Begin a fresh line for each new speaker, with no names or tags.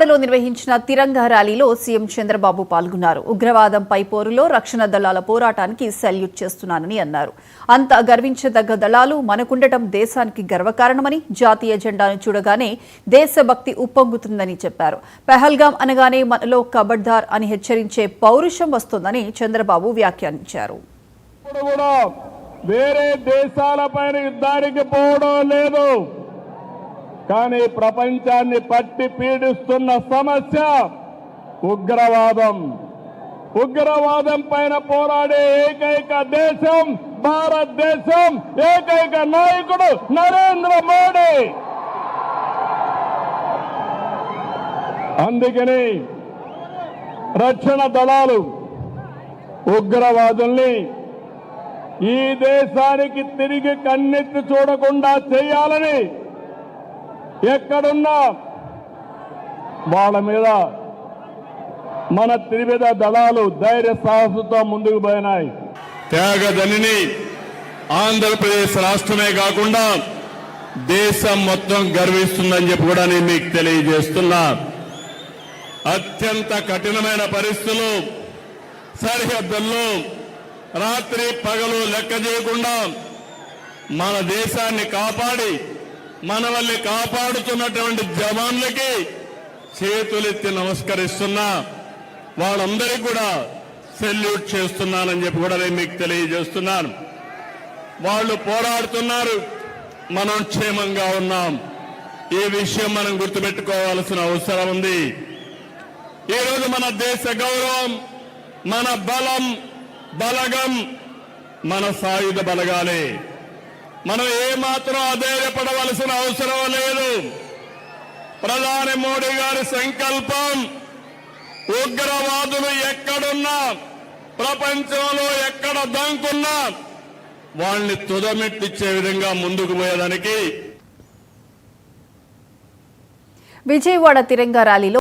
లో నిర్వహించిన తిరంగా ర్యాలీలో సీఎం చంద్రబాబు పాల్గొన్నారు. ఉగ్రవాదంపై పోరులో రక్షణ దళాల పోరాటానికి సెల్యూట్ చేస్తున్నానని అన్నారు. అంత గర్వించదగ్గ దళాలు మనకుండటం దేశానికి గర్వకారణమని, జాతీయ జెండాను చూడగానే దేశభక్తి ఉప్పొంగుతుందని చెప్పారు. పహల్గాం అనగానే మనలో కబడ్దార్ అని హెచ్చరించే పౌరుషం వస్తోందని చంద్రబాబు వ్యాఖ్యానించారు.
వేరే దేశాలపైన యుద్ధానికి పోవడం లేదు, కానీ ప్రపంచాన్ని పట్టి పీడిస్తున్న సమస్య ఉగ్రవాదం. ఉగ్రవాదం పైన పోరాడే ఏకైక దేశం భారతదేశం, ఏకైక నాయకుడు నరేంద్ర మోడీ. అందుకని రక్షణ దళాలు ఉగ్రవాదుల్ని ఈ దేశానికి తిరిగి కన్నెత్తి చూడకుండా చేయాలని ఎక్కడున్నా వాళ్ళ మీద మన త్రివిధ దళాలు ధైర్య సాహసంతో ముందుకు పోయినాయి.
త్యాగదనిని ఆంధ్రప్రదేశ్ రాష్ట్రమే కాకుండా దేశం మొత్తం గర్విస్తుందని చెప్పి కూడా నేను మీకు తెలియజేస్తున్నా. అత్యంత కఠినమైన పరిస్థితులు, సరిహద్దుల్లో రాత్రి పగలు లెక్క చేయకుండా మన దేశాన్ని కాపాడి మనల్ని కాపాడుతున్నటువంటి జవాన్లకి చేతులెత్తి నమస్కరిస్తున్నా. వాళ్ళందరికీ కూడా సెల్యూట్ చేస్తున్నానని చెప్పి కూడా నేను మీకు తెలియజేస్తున్నాను. వాళ్ళు పోరాడుతున్నారు, మనం క్షేమంగా ఉన్నాం. ఈ విషయం మనం గుర్తుపెట్టుకోవాల్సిన అవసరం ఉంది. ఈరోజు మన దేశ గౌరవం, మన బలం, బలగం మన సాయుధ బలగాలే. మనం ఏమాత్రం అధైర్యపడవలసిన అవసరం లేదు. ప్రధాని మోడీ గారి సంకల్పం ఉగ్రవాదులు ఎక్కడున్నా, ప్రపంచంలో ఎక్కడ దంకున్నా వాళ్ళని తుదమెట్టిచ్చే విధంగా ముందుకు పోయేదానికి
విజయవాడ తిరంగా ర్యాలీలో